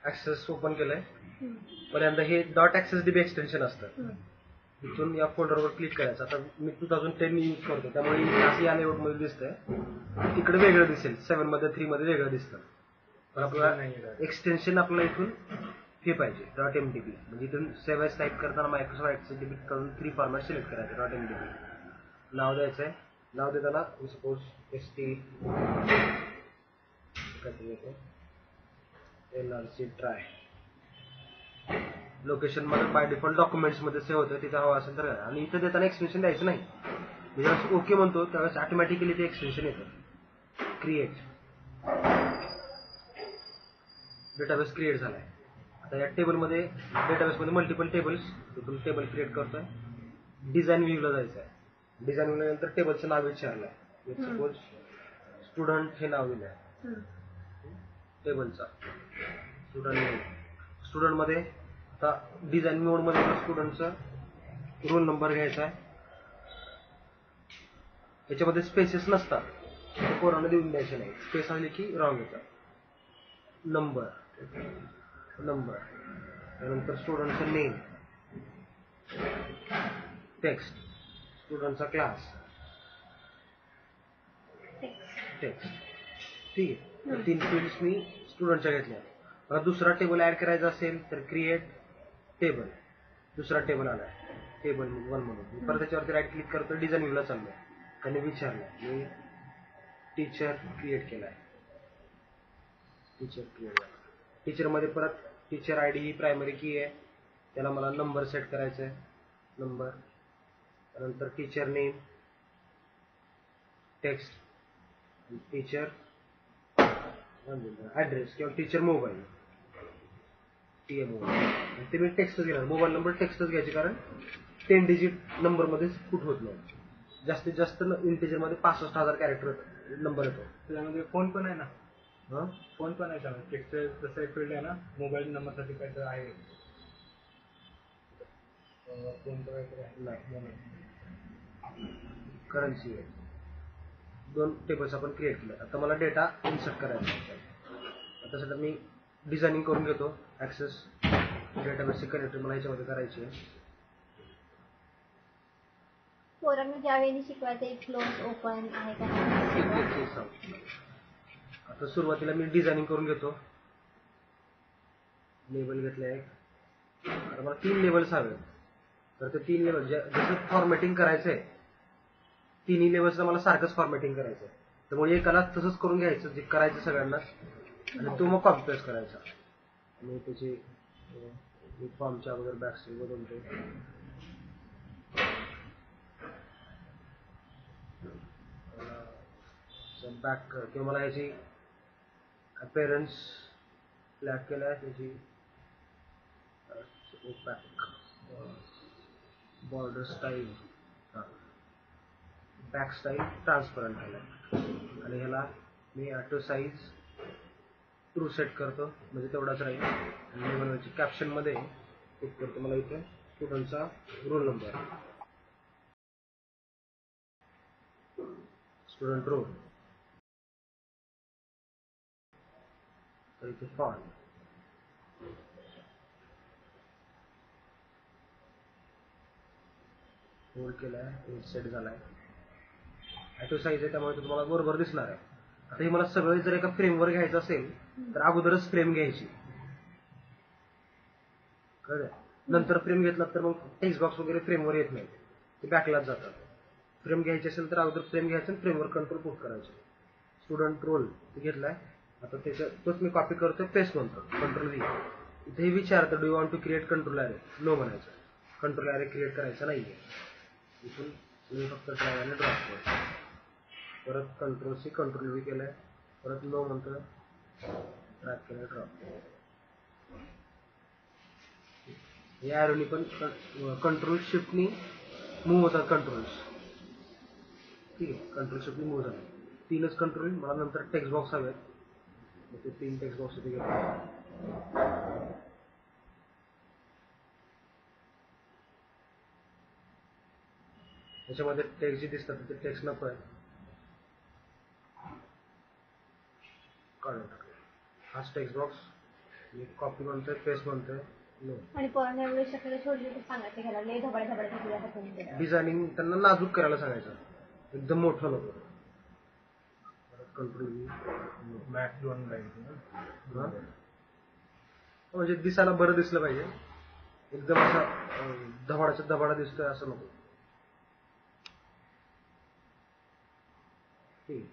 Access open केलंय. पहिल्यांदा हे डॉट ऍक्सेस डीबी एक्सटेन्शन असतं. इथून या फोल्डरवर क्लिक करायचं. आता मी 2010 यूज करतो त्यामुळे असं या लेआउट मध्ये दिसतंय. तिकडे वेगळं दिसेल, 7 मध्ये 3 मध्ये वेगळं दिसतं. पण आपल्याला एक्सटेन्शन आपल्याला इथून हे पाहिजे .mdb. म्हणजे इथून सेव्ह एज टाईप करताना मायक्रोसॉफ्ट ऍक्सेस डीबी करून 3 फॉर्मॅट सिलेक्ट करायचं. .mdb नाव द्यायचंय. नाव देताना suppose st nrc try. Location मध्ये बाय डिफॉल्ट डॉक्युमेंट्स मध्ये सेव्ह होतं, तिथं हवं असेल तर. आणि इथं देताना एक्सटेन्शन द्यायचं नाही. जेव्हा ओके म्हणतो त्यावेळेस ऑटोमॅटिकली ते एक्सटेन्शन येतं. क्रिएट डेटाबेस क्रिएट झालाय. आता या टेबलमध्ये डेटाबेसमध्ये मल्टिपल टेबल्स, तिथून टेबल क्रिएट करतोय. डिझाईन व्ह्यूला जायचं आहे. डिझाईन व्ह्यू नंतर टेबलचं नाव विचारलंय. सपोज स्टुडंट हे नाव दिलंय टेबलचा. स्टुडंट मध्ये आता डिझाईन मोड मध्ये स्टुडंटचा रोल नंबर घ्यायचा आहे. याच्यामध्ये स्पेसेस नसतात, पोरांना देऊन द्यायचे नाही. स्पेस आली की रॉंग येतात. नंबर त्यानंतर स्टुडंटचं नेम, टेक्स्ट, स्टुडंटचा क्लास, टेक्स्ट. ठीक आहे. 3 फील्ड्स मी स्टुडंटच्या घेतल्या. मला दुसरा टेबल ऍड करायचा असेल तर क्रिएट टेबल. दुसरा टेबल आलाय टेबल 1 म्हणून. परत त्याच्यावरती राईट क्लिक करतो. डिझाईन व्ह्यूला चाललोय. त्याने विचारलंय, मी टीचर क्रिएट केलाय. टीचर मध्ये परत टीचर आयडी ही प्रायमरी की आहे. त्याला मला नंबर सेट करायचा आहे. नंबर, त्यानंतर teacher name, text, teacher address किंवा टीचर मोबाईल, ते मी टेक्स्टच घेणार. मोबाईल नंबर टेक्स्टच घ्यायचे, कारण 10 डिजिट नंबर मध्ये फुट होत नाही. जास्तीत जास्त इंटिजर मध्ये 65,000 कॅरेक्टर नंबर येतो. त्यामध्ये फोन पण आहे ना. फोन पण आहे त्यामध्ये. टेक्स्ट जसं एक फील्ड आहे ना, मोबाईल नंबर साठी काहीतरी आहे. फोन तर काहीतरी आहे. करन्सी आहे. 2 टेबल्स आपण क्रिएट केले. आता मला डेटा इन्सर्ट करायचा आहे. त्यासाठी मी डिझायनिंग करून घेतो. ऍक्सेस डेटाबेसचे कनेक्ट मला ह्याच्यामध्ये करायची आहे. पोरांना ज्यावेळी शिकवायचं क्लोज ओपन आहे का? आता सुरुवातीला मी डिझायनिंग करून घेतो. लेबल घेतले आहे. आता मला 3 लेबल्स हवे. तर ते 3 लेबल जसं फॉर्मॅटिंग करायचंय, तिन्ही लेबल्सला मला सारखंच फॉर्मॅटिंग करायचंय. त्यामुळे एकाला तसंच करून घ्यायचं जे करायचं सगळ्यांना, आणि तो मग कॉपी पेस्ट करायचा. आणि त्याची फॉर्मच्या अगोदर बॅकस्पेस बदलतो. बॅक किंवा मला ह्याची अपीअरन्स ब्लॅक केलाय. त्याची border style, back style transparent केलाय. आणि ह्याला मी ऑटो साईज ट्रू सेट करतो, म्हणजे तेवढाच राहील. आणि कॅप्शन मध्ये क्लिक करतो. मला इथे स्टुडंटचा रोल नंबर, स्टुडंट रोल, तर इथे फॉन्ट, होल्ड केलाय, सेट झालाय. ऑटो साईज आहे त्यामुळे तुम्हाला बरोबर दिसणार आहे. आता हे मला सगळं जर एका फ्रेमवर घ्यायचं असेल तर अगोदरच फ्रेम घ्यायची, कळलं. नंतर फ्रेम घेतला तर मग टेक्स्ट बॉक्स वगैरे फ्रेमवर येत नाही, ते बॅकलाच जातात. फ्रेम घ्यायची असेल तर अगोदर फ्रेम घ्यायचं आणि फ्रेमवर कंट्रोल पुट करायचं. स्टुडंट रोल घेतलाय. आता त्याच्या तोच मी कॉपी करतोय, पेस्ट म्हणतो, कंट्रोल व्ही. इथे विचारतं do you want to create control array. No म्हणायचं. कंट्रोल ॲरे क्रिएट करायचा नाहीये. इथून मी फक्त ड्रॅग आणि ड्रॉप करतो. परत कंट्रोल सी, कंट्रोल व्ही केलाय. परत नो म्हणतो, ड्रॅग केलाय, ड्रॉप. या ॲरोनी पण कंट्रोल शिफ्टनी मूव्ह होतात कंट्रोल्स. ठीक आहे, कंट्रोल शिफ्टनी मूव्ह झाले. 3च कंट्रोल. मला नंतर टेक्स्ट बॉक्स हवेत, ते 3 टेक्स्ट बॉक्स इथे घेतो. त्याच्यामध्ये टेक्स्ट जे दिसतात ते टेक्स्ट नको आहे, काढून टाकले. हाच टेक्स्ट बॉक्स कॉपी बनतोय, पेस्ट बनतोय. आणि पोरांना एवढे शक्यतो छोटे छोटे सांगायचे घ्यायला, लय धबाडे धबाडे डिझायनिंग त्यांना नाजूक करायला सांगायचं, एकदम मोठं नको. कंट्रोल मॅक्स 2 लाईन म्हणजे दिसायला बरं दिसलं पाहिजे, एकदम असा धबाडाचा धबाडा दिसतोय असं नको. ठीक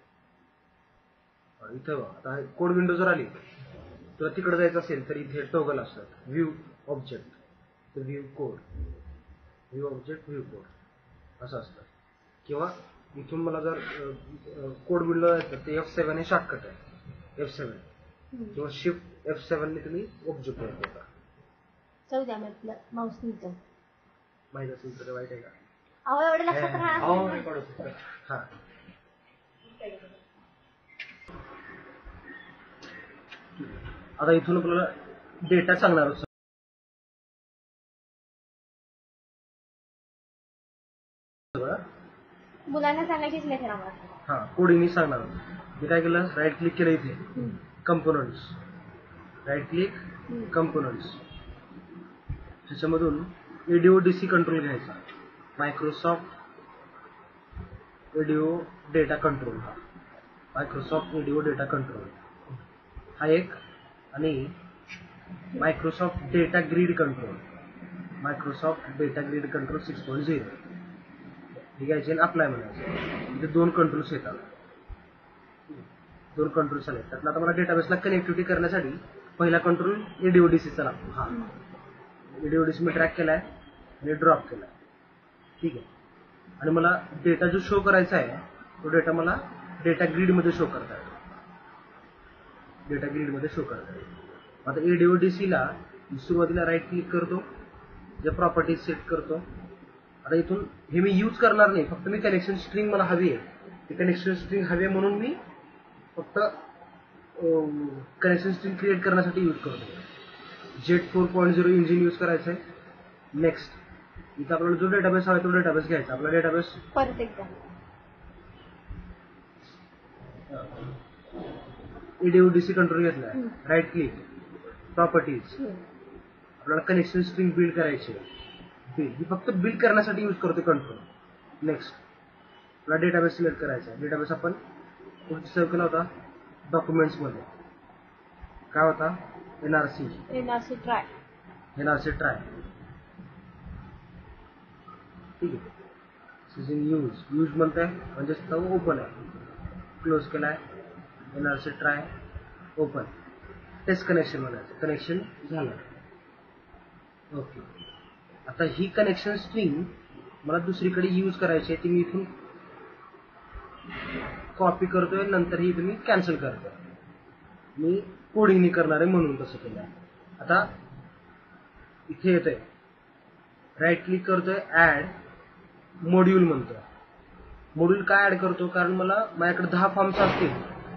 आहे. इथं आता कोड विंडो जर आली, तुला तिकडे जायचं असेल तर इथे टॉगल असतात, view object, view code, view object, view code असं असतं. किंवा इथून मला जर कोड विंडो जायचं ते F7 हे शॉर्टकट आहे, F7 किंवा शिफ्ट F7 ने तुम्ही ऑब्जेक्ट वर करता. जाऊ द्या म्हटलं माऊसनीचं माहित असेल तर वाईट आहे का? अहो एवढं लक्षात राहणार रेकॉर्ड होतं. हा. आता इथून आपल्याला डेटा सांगणार आहोत. मुलांना सांगायचीच नाही खरं आम्हाला. हा, कोडिंग सांगणार आहोत. मी काय केलं, राईट क्लिक केलं इथे, कंपोनंट्स, राईट क्लिक, कंपोनंट्स. त्याच्यामधून ADO/DC कंट्रोल घ्यायचा, मायक्रोसॉफ्ट ADO डेटा कंट्रोल, हा मायक्रोसॉफ्ट ADO डेटा कंट्रोल हा एक, आणि Microsoft data grid control, Microsoft data grid control 6.0 हे घ्यायचे आणि अप्लाय म्हणायचं. इथे 2 कंट्रोल्स येतात, 2 कंट्रोल्स आले. त्यातला आता मला डेटाबेसला कनेक्टिव्हिटी करण्यासाठी पहिला कंट्रोल ADO/DC लागतो. हा ADO/DC मी ट्रॅक केलाय आणि ड्रॉप केलाय. ठीक आहे. आणि मला डेटा जो शो करायचा आहे तो डेटा मला डेटा ग्रीड मध्ये शो करता येतो, डेटा ग्रीड मध्ये शो करता येतो. आता ADO/DC ला सुरुवातीला राईट क्लिक करतो, जे प्रॉपर्टीज सेट करतो. आता इथून हे मी यूज करणार नाही, फक्त मी कनेक्शन स्ट्रिंग मला हवी आहे, ती कनेक्शन स्ट्रिंग हवी आहे म्हणून मी फक्त कनेक्शन स्ट्रिंग क्रिएट करण्यासाठी यूज करतो. जेट 4.0 इंजिन यूज करायचं आहे. नेक्स्ट, इथं आपल्याला जो डेटाबेस हवा तो डेटाबेस घ्यायचा. आपला डेटाबेस परत एकदा ADO/DC कंट्रोल घेतलाय, राईट क्लिक, प्रॉपर्टीज, आपल्याला कनेक्शन स्ट्रिंग बिल्ड करायची आहे. ही फक्त बिल्ड करण्यासाठी यूज करतो कंट्रोल. नेक्स्ट, आपला डेटाबेस सिलेक्ट करायचा आहे. डेटाबेस आपण सेव्ह केला होता डॉक्युमेंट्स मध्ये, काय होता, NRC ट्राय. ठीक आहे. यूज म्हणताय म्हणजे ओपन आहे, क्लोज केलाय, NRC try, open, test connection म्हणायचं, कनेक्शन झालं. ओके. आता ही कनेक्शन स्ट्रिंग मला दुसरीकडे यूज करायची आहे, ती मी इथून कॉपी करतोय, नंतर ही तुम्ही कॅन्सल करतोय. मी कोडिंग करणार आहे म्हणून कसं केलं. आता इथे येतोय, राईट क्लिक करतोय, ऍड मॉड्यूल म्हणतोय. मॉड्यूल काय ऍड करतो, कारण मला माझ्याकडे 10 फॉर्म्स असतील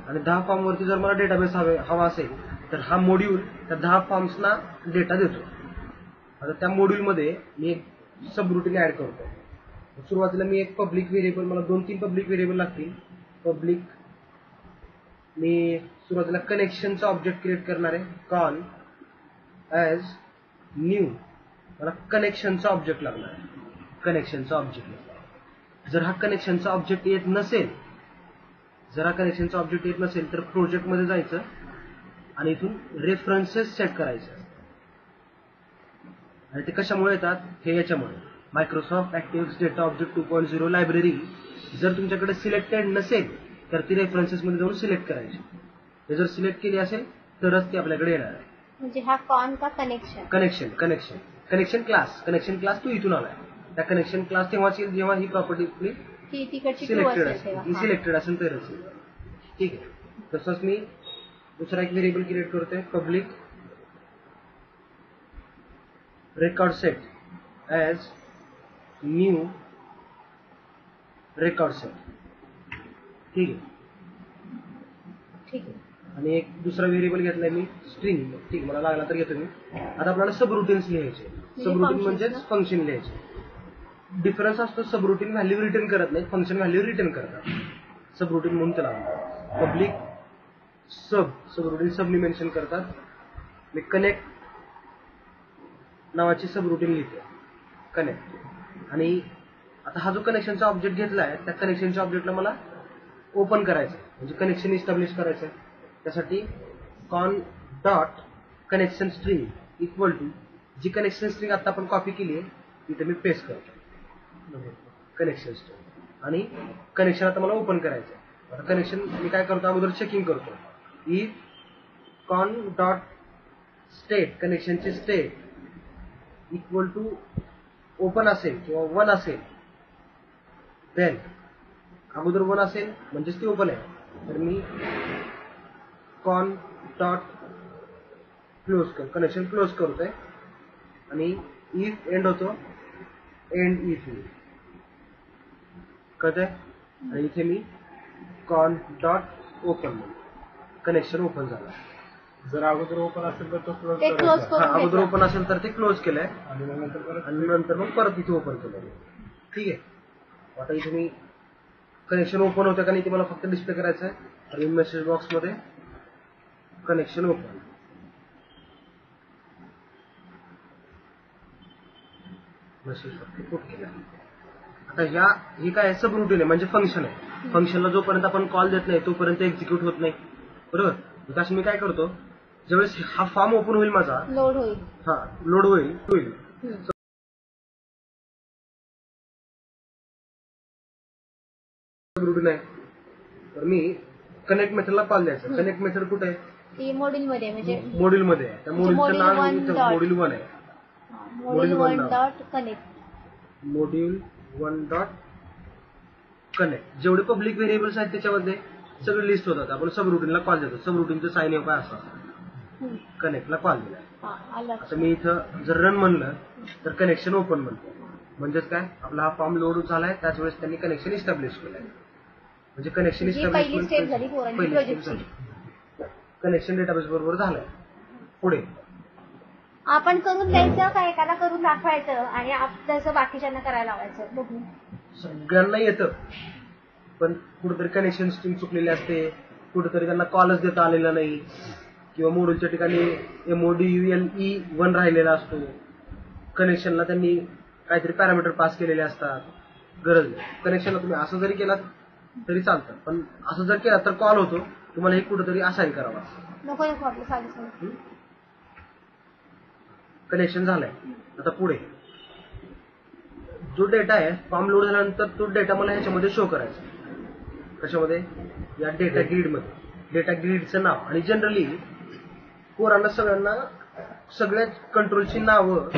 आणि 10 फॉर्म वरती जर मला डेटाबेस हवा असेल तर हा मॉड्यूल त्या 10 फॉर्म्सना डेटा देतो. आता त्या मॉड्यूलमध्ये मी एक सब रुटीन ऍड करतो. सुरुवातीला मी एक पब्लिक व्हेरिएबल, मला 2-3 पब्लिक व्हेरिएबल लागतील. पब्लिक, मी सुरुवातीला कनेक्शनचा ऑब्जेक्ट क्रिएट करणार आहे, कॉल ॲज न्यू, मला कनेक्शनचा ऑब्जेक्ट लागणार आहे, कनेक्शनचा ऑब्जेक्ट. जर हा कनेक्शनचा ऑब्जेक्ट येत नसेल, तर प्रोजेक्टमध्ये जायचं आणि इथून रेफरन्सेस सेट करायचे. आणि ते कशामुळे येतात, हे याच्यामुळे, Microsoft active data object 2.0 library जर तुमच्याकडे सिलेक्टेड नसेल तर ती रेफरन्सेस मध्ये जाऊन सिलेक्ट करायची. हे जर सिलेक्ट केली असेल तरच ती आपल्याकडे येणार आहे. म्हणजे हा कॉन का कनेक्शन, कनेक्शन क्लास तू इथून आलाय. त्या कनेक्शन क्लास तेव्हाच येईल जेव्हा ही प्रॉपर्टी सिलेक्टेड असेल तरच येईल. ठीक आहे. तसंच मी दुसरा एक व्हेरिएबल क्रिएट करतोय, public record set as new record set. ठीक आहे. आणि एक दुसरा व्हेरिएबल घेतलाय मी, स्ट्रिंग. ठीक, मला लागला तर घेतो मी. आता आपल्याला सब रुटीन्स लिहायचे. सब रुटीन म्हणजेच फंक्शन लिहायचे. डिफरन्स असतो, सब रुटीन व्हॅल्यू रिटर्न करत नाही, फंक्शन व्हॅल्यू रिटर्न करतात. सब रुटीन म्हणून त्याला पब्लिक सब रुटीन सबनी मेन्शन करतात. मी कनेक्ट नावाची सबरुटीन लिहितोय, कनेक्ट. आणि आता हा जो कनेक्शनचा ऑब्जेक्ट घेतला आहे त्या कनेक्शनच्या ऑब्जेक्टला मला ओपन करायचं आहे, म्हणजे कनेक्शन इस्टॅब्लिश करायचं आहे. त्यासाठी con dot connection string equal to G connection string आता आपण कॉपी केली आहे तिथे मी पेस्ट करतो कनेक्शन स्ट्रिंग. आणि कनेक्शन आता मला ओपन करायचं आहे. आता कनेक्शन मी काय करतो, अगोदर चेकिंग करतो. इफ कॉन डॉट स्टेट कनेक्शनची स्टेट इक्वल टू ओपन असेल किंवा 1 असेल, देन अगोदर 1 असेल म्हणजेच ती ओपन आहे, तर मी con dot close connection close करतोय. आणि इफ एंड होतो, एंड इफ कळतंय. आणि इथे मी con dot open connection open झालं. जर अगोदर ओपन असेल तर तो क्लोज ते क्लोज करायचा करून अगोदर घेतलं. ओपन असेल तर ते क्लोज केलंय आणि मग नंतर परत आणि नंतर मग परत इथे ओपन केलं. ठीक आहे. आता इथे मी कनेक्शन ओपन होतं का नाही ते मला फक्त डिस्प्ले करायचं आहे. आणि मेसेज बॉक्स मध्ये कनेक्शन ओपन, मेसेज फक्त पुट केला. आता हे काय सब रुटीन आहे, म्हणजे फंक्शन आहे. फंक्शनला जोपर्यंत आपण कॉल देत नाही तोपर्यंत एक्झिक्यूट होत नाही, बरोबर. त्यास मी काय करतो, ज्यावेळेस हा फॉर्म ओपन होईल माझा, लोड होईल. हा लोड होईल हम्म. रुटीन आहे, तर मी कनेक्ट मेथडला कॉल द्यायचा. कनेक्ट मेथड कुठे आहे, ती मॉड्यूल मध्ये म्हणजे मॉड्यूल मध्ये आहे. त्या मॉड्यूलचं module नाव one इथं dot. मॉड्यूल 1 आहे. मॉड्यूल one 1 नाव. Dot connect. Module 1 dot connect. जेवढे पब्लिक व्हेरिएबल्स आहेत त्याच्यामध्ये सगळे लिस्ट होतात. आपण सब रुटीनला कॉल देतो. सब रुटीनचं साइन काय असं कनेक्टला कॉल दिला. आलं. आता मी इथं जर रन म्हणलं तर कनेक्शन ओपन म्हणतो. म्हणजेच काय, आपला हा फॉर्म लोड झालाय त्याच वेळेस त्यांनी कनेक्शन इस्टॅब्लिश केलंय. म्हणजे कनेक्शन जी पहिली स्टेप झाली पोरांची प्रोजेक्टची. कनेक्शन डेटाबेस बरोबर झालंय. पुढे आपण करून द्यायचं का एकाला करून दाखवायचं आणि तसं बाकीच्यांना करायला लावायचं बघू. सगळ्यांना येतं, पण कुठेतरी कनेक्शन स्ट्रिंग चुकलेली असते, कुठेतरी त्यांना कॉलच देता आलेला नाही, किंवा मॉड्यूलच्या ठिकाणी MODULE1 राहिलेला असतो. कनेक्शनला त्यांनी काहीतरी पॅरामीटर पास केलेले असतात. गरज नाही, कनेक्शनला तुम्ही असं जरी केलात तरी चालतं, पण असं जर केला तर कॉल होतो. तुम्हाला हे कुठेतरी असाइन करावा. नको नको आपलं साधं. कनेक्शन झालंय. आता पुढे जो डेटा आहे फॉर्म लोड झाल्यानंतर तो डेटा मला ह्याच्यामध्ये शो करायचा. कशामध्ये, या डेटा ग्रीडमध्ये. डेटा ग्रीडचं नाव. आणि जनरली पोरांना सगळ्यांना सगळ्या कंट्रोलची नावं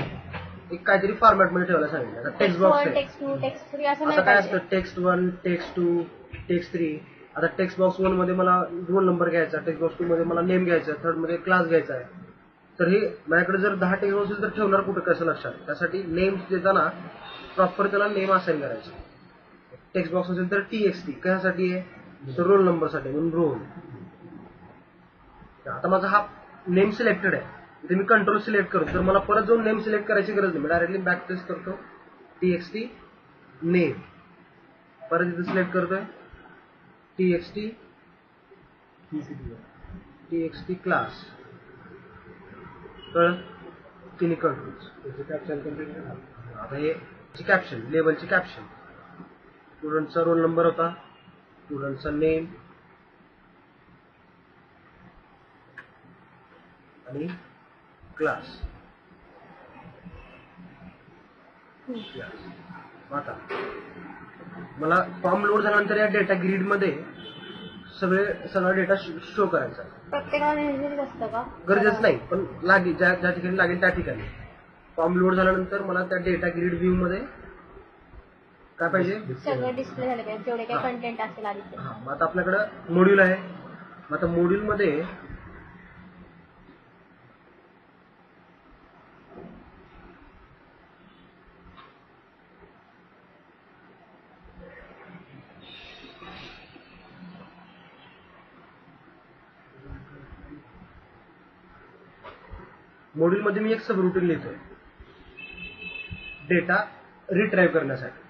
एक काहीतरी फॉर्मॅटमध्ये ठेवायला सांगितलं. आता टेक्स्ट बॉक्स आहे, टेक्स्ट 2 टेक्स्ट 3 असं आता नाही काय पाहिजे. असतं, टेक्स्ट 1 टेक्स्ट 2 टेक्स्ट 3. आता टेक्स्ट बॉक्स 1 मध्ये मला रोल नंबर घ्यायचा, टेक्स्ट बॉक्स 2 मध्ये मला नेम घ्यायचा, थर्ड मध्ये क्लास घ्यायचा आहे. तर हे माझ्याकडे जर 10 टेक्स्ट बॉक्स तर ठेवणार कुठं कसं लक्षात. त्यासाठी नेम देताना प्रॉपर त्याला नेम असाइन करायचं. टेक्स्ट बॉक्स असेल तर TXT कशासाठी आहे, तर रोल नंबरसाठी, म्हणून रोल. आता माझा हा नेम सिलेक्टेड आहे, इथे मी कंट्रोल सिलेक्ट करतो, तर मला परत जाऊन नेम सिलेक्ट करायची गरज नाही. मी डायरेक्टली बॅक प्रेस करतो, TXT नेम, परत इथे सिलेक्ट करतोय TXT क्लास. कळलं, तिन्ही कंट्रोल्स. Capture continue. आता हे कॅप्शन, लेबलची कॅप्शन, स्टुडंटचा रोल नंबर होता, स्टुडंटचा नेम आणि क्लास. आता मला फॉर्म लोड झाल्यानंतर या डेटा ग्रीड मध्ये सगळा डेटा शो करायचा. प्रत्येकाला नेहमीच असतं का, गरजेच नाही, पण लागेल ज्या ठिकाणी लागेल त्या ठिकाणी. फॉर्म लोड झाल्यानंतर मला त्या डेटा ग्रीड व्ह्यू मध्ये काय पाहिजे, सगळं डिस्प्ले झालं पाहिजे जेवढे काही कंटेंट असेल आधी ते. मग आता आपल्याकडं मॉड्यूल आहे. मग आता मॉड्यूल मध्ये मी एक सब रुटीन लिहितोय डेटा रिट्राईव्ह करण्यासाठी.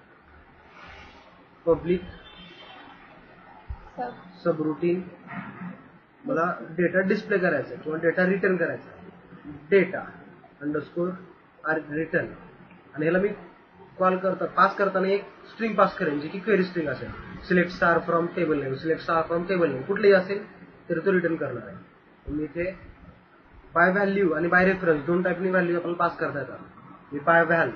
पब्लिक सब रुटीन मला डेटा डिस्प्ले करायचा किंवा डेटा रिटर्न करायचा. डेटा अंडरस्कोर आर रिटर्न, आणि ह्याला मी कॉल पास करताना एक स्ट्रिंग पास करेन जी की क्वेरी स्ट्रिंग असेल. Select star from table name, select star from table name कुठलेही असेल तर तो रिटर्न करणार आहे. मी इथे बाय व्हॅल्यू आणि बाय रेफरन्स दोन टाईपनी व्हॅल्यू आपल्याला पास करता येतात. मी बाय व्हॅल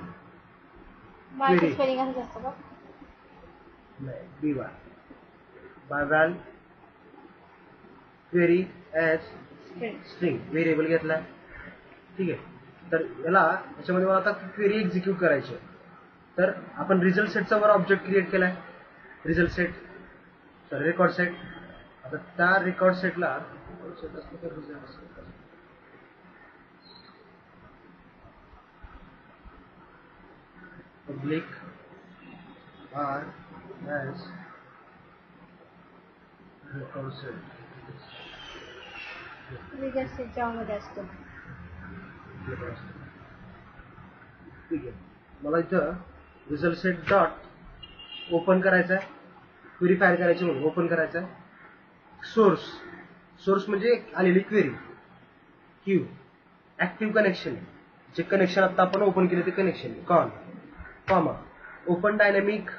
बायचं स्पेलिंग असंच असतं का? नाही, B by val query as string variable घेतलाय. ठीक आहे. तर याच्यामध्ये मला आता क्वेरी एक्झिक्यूट करायची आहे. तर आपण रिझल्ट सेटचा वर ऑब्जेक्ट क्रिएट केलाय, result set sorry record set. आता त्या रेकॉर्ड सेटला public R as record set result सेटच्या मध्ये असतो. ठीक आहे. मला इथं रिझल्ट सेट डॉट ओपन करायचं आहे, क्वेरी फायर करायची म्हणून ओपन करायचं आहे. सोर्स म्हणजे आलेली क्वेरी, क्यू ऍक्टिव्ह कनेक्शन, जे कनेक्शन आता आपण ओपन केले ते कनेक्शन, कॉमा ओपन डायनॅमिक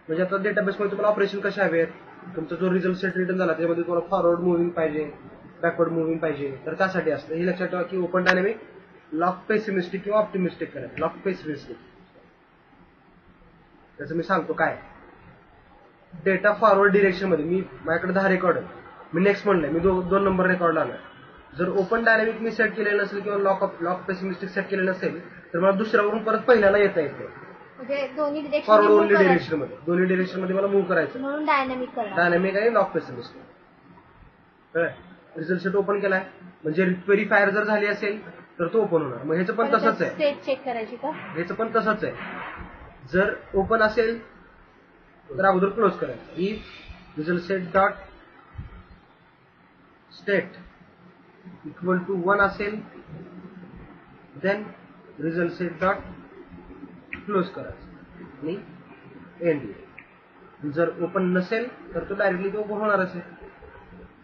म्हणजे आता डेटाबेसमध्ये तुम्हाला ऑपरेशन कसे हवे आहेत. तुमचा जो रिझल्ट सेट रिटर्न झाला त्याच्यामध्ये तुम्हाला फॉरवर्ड मुव्हिंग पाहिजे, बॅकवर्ड मुव्हिंग पाहिजे, तर त्यासाठी असतं. हे लक्षात ठेवा की ओपन डायनॅमिक लॉक पेसिमिस्टिक किंवा ऑप्टिमिस्टिक करायचं. लॉक पेसिमिस्टिक त्याचं मी सांगतो काय. डेटा फॉरवर्ड डिरेक्शन मध्ये माझ्याकडे 10 रेकॉर्ड आहे, मी नेक्स्ट म्हणलंय, मी 2 नंबर रेकॉर्ड आलाय. जर ओपन डायनॅमिक मी सेट केलेलं नसेल किंवा लॉक पेसिमिस्टिक सेट केलेलं नसेल तर मला दुसऱ्यावरून परत पहिल्याला येता येते. म्हणजे दोन्ही फॉरवर्ड ओनली डिरेक्शन मध्ये, दोन्ही डिरेक्शन मध्ये मला मूव्ह करायचं म्हणून डायनॅमिक करणार. डायनॅमिक आणि lock pessimistic. Result set open केलाय म्हणजे क्वेरी फायर जर झाली असेल तर तो ओपन होणार. मग ह्याचं पण तसंच आहे, स्टेट चेक करायची का? ह्याचं पण तसंच आहे. जर ओपन असेल तर अगोदर क्लोज करायचं. If result set dot state equal to 1 असेल then result set dot close करायचं आणि एंड. जर ओपन नसेल तर तो डायरेक्टली तो ओपन होणार असेल.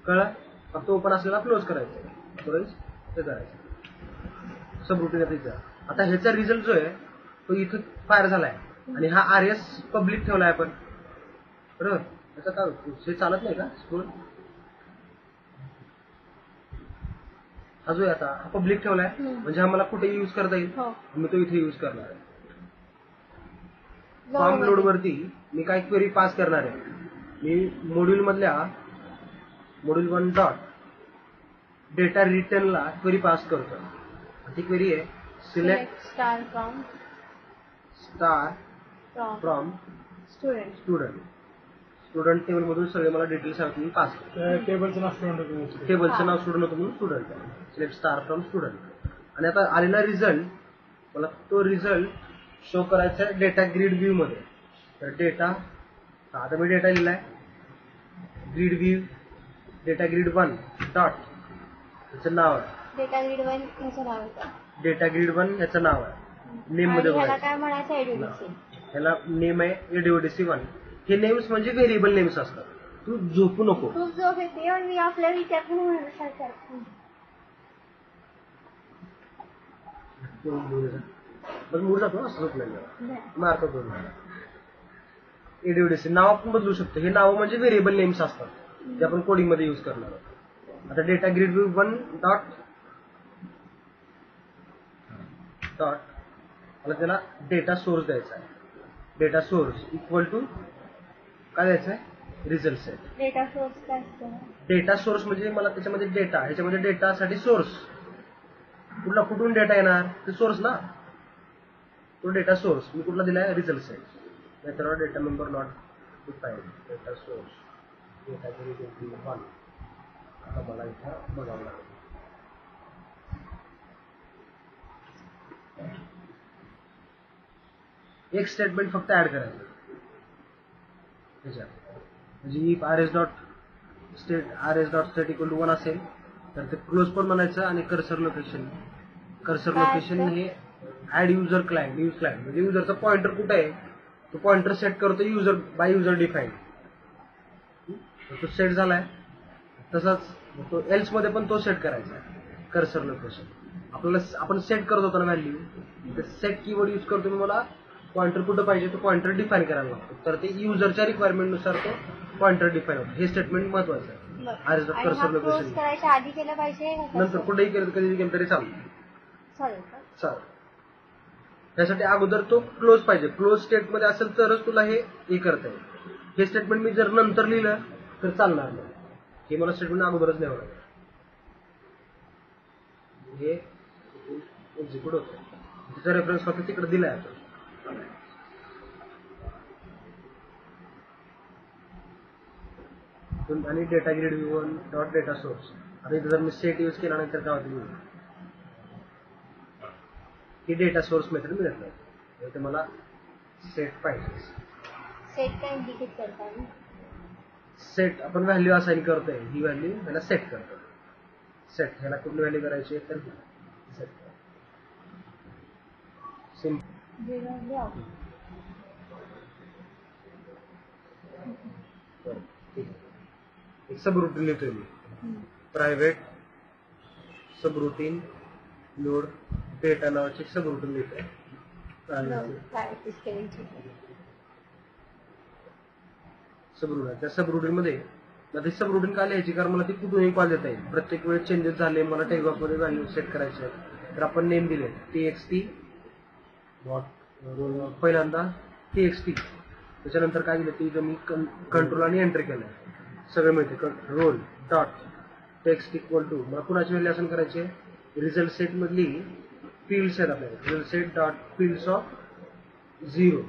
कळलं? फक्त ओपन असलेला क्लोज करायचं, ते करायचं. सब रुटीन आहे. आता ह्याचा रिझल्ट जो आहे तो इथं फायर झालाय आणि हा RS पब्लिक ठेवलाय आपण, बरोबर. त्याचा काय हे चालत नाही का स्कूल? हा जो आहे आता हा पब्लिक ठेवलाय म्हणजे हा मला कुठे युज करता येईल, मी तो इथे युज करणार आहे. फॉर्म लोड वरती मी काय क्वेरी पास करणार आहे. मी मॉड्यूल मधल्या मॉड्यूल 1 डॉट डेटा रिटर्नला क्वेरी पास करतो. ती क्वेरी आहे select star from student. Student table मधून सगळे मला डिटेल्स हवे तुम्ही पास करा. टेबलचं नाव स्टुडंट, टेबलचं नाव स्टुडंट होतं म्हणून स्टुडंट आहे. Select star from student. आणि आता आलेला रिझल्ट मला तो रिझल्ट शो करायचा आहे डेटा ग्रीड व्ह्यू मध्ये. तर डेटा आता मी डेटा लिहिलाय grid view data grid 1 dot त्याचं नाव आहे डेटा ग्रीड 1 याचं नाव आहे. डेटा ग्रीड 1 याचं नाव आहे. नेम मध्ये ह्याला काय म्हणायचं एडीडीसी. ह्याला नेम आहे एडीओडीसी 1. हे नेम्स म्हणजे व्हेरिएबल नेम्स असतात. तू झोपू नको. तू झोप येते आणि मी आपल्या विचारपून म्हणून बस मूड जातो असं झोपलेलं मार्क करून. एडीओडीसी नाव आपण बदलू शकतो. हे नाव म्हणजे व्हेरिएबल नेम्स असतात जे आपण कोडिंग मध्ये युज करणार आहोत. आता डेटा ग्रीड व्ह्यू 1 डॉट मला त्याला डेटा सोर्स द्यायचा आहे. डेटा सोर्स इक्वल टू काय द्यायचं आहे रिझल्ट सेट. डेटा सोर्स काय असतो? डेटा सोर्स म्हणजे मला त्याच्यामध्ये डेटा, ह्याच्यामध्ये डेटासाठी सोर्स कुठून डेटा येणार ते सोर्स ना. तो डेटा सोर्स मी कुठला दिलाय रिझल्ट सेट. नाहीतर data member not define data source data grid 1. आता मला इथं बघावं लागेल. एक स्टेटमेंट फक्त ऍड करायचं त्याच्यात. म्हणजे if RS dot state equal to 1 असेल तर ते क्लोज पण म्हणायचं आणि कर्सर लोकेशन हे ऍड युजर क्लायंट म्हणजे युजरचा पॉइंटर कुठे आहे तो पॉइंटर सेट करतो युजर डिफाईन. तो सेट झालाय. तसाच तो एल्स मध्ये पण तो सेट करायचा कर्सर लोकेशन. आपल्याला आपण सेट करत होतो ना व्हॅल्यू, सेट कीवर्ड युज करतो मी. मला पॉइंटर कुठं पाहिजे तो पॉइंटर डिफाईन करायला लागतो, तर ते युजरच्या रिक्वायरमेंट नुसार तो पॉइंटर डिफाईन होतो. हे स्टेटमेंट महत्वाचं आहे. बरं. आज आणि हा कर्सर क्लोज लोकेशन करायच्या आधी केलं पाहिजे का नंतर कसं? कुठेही केलं कधी केलं तरी चालेल. चालेल का? चालेल. त्यासाठी अगोदर तो क्लोज पाहिजे. क्लोज स्टेटमध्ये असेल तरच तुला हे करता येईल. हे स्टेटमेंट मी जर नंतर लिहिलं तर चालणार नाही. हे मला स्टेटमेंट अगोदरच लिहावं लागेल. हे एक्झिक्यूट होतं. त्याचा रेफरन्स फक्त तिकडे दिलाय आपण. आणि data grid v1 dot data source. आता इथे जर मी सेट यूज केला नाही तर काय होतं, ही डेटा सोर्स मेथड मिळत नाही. इथे मला सेट पाहिजे. सेट काय इंडिकेट करता ना? सेट आपण व्हॅल्यू असाइन करतोय, ही व्हॅल्यू ह्याला सेट करतो. सेट ह्याला कुठली व्हॅल्यू करायची तर सेट सिम्पल. एक सब रुटीन लिहितोय मी. प्रायव्हेट सब रुटीन लोड डेटा नावाचे सब रुटीन लिहितोय. सब रुटीन त्या सब रुटीन मध्ये आता सब रुटीन का लिहायची, कारण मला ती कुठूनही कॉल देता येईल. प्रत्येक वेळेस चेंजेस झाले, मला टेक्स्ट बॉक्स मध्ये व्हॅल्यू सेट करायचे तर आपण नेम दिले txt पहिल्यांदा txt. त्याच्यानंतर काय दिलं ते मी कंट्रोल आणि एंटर केलं, सगळं मिळते. Roll dot text equal to मला कुणाची व्हॅल्यू असेल करायचे, रिझल्ट सेट मधली फील्ड्स आहेत आपल्याला. Result set dot fields of 0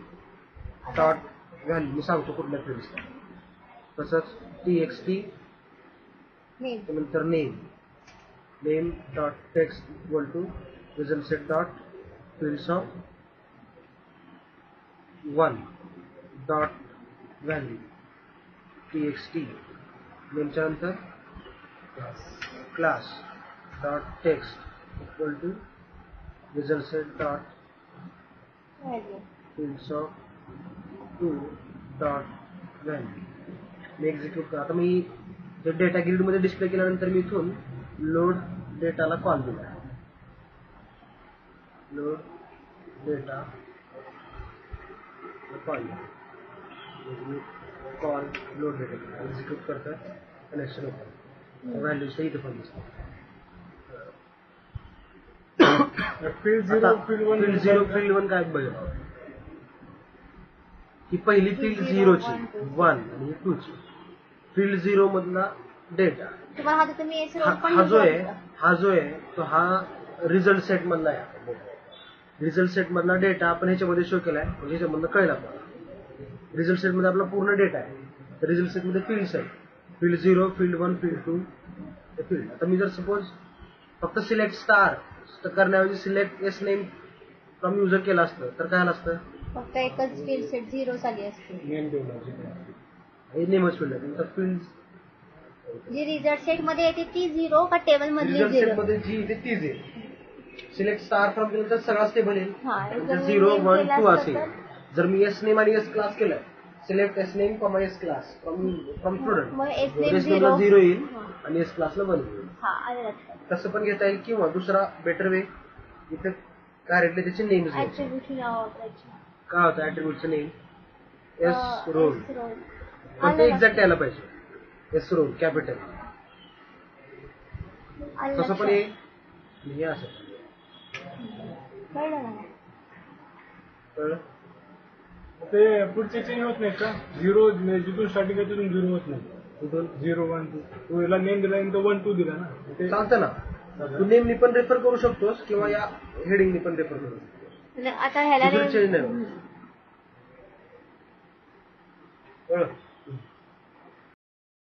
dot value मी सांगतो कुठल्या फील्ड्स. तसंच txt नंतर name dot text equal to result set dot fields of 1 dot value txt. नेमच्या नंतर class dot text equal to result set dot fields of 2 dot value. मी execute कर. आता मी जे डेटा ग्रिड मध्ये डिस्प्ले केल्यानंतर मी इथून लोड डेटाला कॉल दिला. Load data call call load data execute करतात, कनेक्शन होतं. व्हॅल्यूज इथे पण दिसतात. फील्ड झिरो फील्ड वन काय बघा, ही पहिली फील्ड 0ची 1 आणि 2ची. फील्ड 0 मधला डेटा तुम्हाला हा तुम्ही एस रोल पण हा जो आहे तो हा रिझल्ट सेट मधला आहे. रिझल्ट सेट मधला डेटा आपण ह्याच्यामध्ये शो केलाय, म्हणजे ह्याच्यामधनं कळेल आपल्याला. रिझल्ट सेट मध्ये आपला पूर्ण डेटा आहे. तर रिझल्ट सेट मध्ये फील्ड्स आहेत, फील्ड 0 फील्ड 1 फील्ड 2 हे फील्ड. आता मी जर सपोज फक्त सिलेक्ट स्टार करण्याऐवजी select S name from user केलं असतं तर काय असतं, फक्त एकच फील्ड सेट 0 झाली असते. हे नेमच फील्ड आहे. तर फील्ड जी रिझल्ट सेट मध्ये येते ती 0 का टेबल मधली रिझल्ट 0? सेट मध्ये जी येते तीच आहे. सिलेक्ट स्टार फ्रॉम केलं तर सगळाच टेबल येईल. हा, जर मी 0 name 1 केलं 2 असतं असेल. तर? जर मी एस नेम आणि एस क्लास केलं, select S name comma S class from student, मग एस नेम एस नेमला 0 येईल हा. आणि एस क्लासला 1 येईल. हा, आलं लक्षात. तसं पण घेता येईल. किंवा दुसरा बेटर वे, इथे डायरेक्टली त्याचे नेम घ्यायचे. ऍट्रिब्यूटची नाव वापरायची. काय होतं ऍट्रिब्यूटचं name S roll, S roll. पण आलं ते लक्षात. एक्झॅक्ट यायला पाहिजे. S roll capital. आलं तसं पण लक्षात. हे असं कळलं मला. कळलं. ते पुढचे चेंज होत नाही का? 0 जिथून स्टार्टिंग आहे तिथून 0 होत नाही. कुठून 0 1 2 तू याला नेम दिला आणि तो 1 2 दिला ना, ते चालतं ना. तू नेमनी पण रेफर करू शकतोस किंवा या हेडिंगनी पण रेफर करू शकतोस. आता ह्याला चेंज नाही होत. कळलं.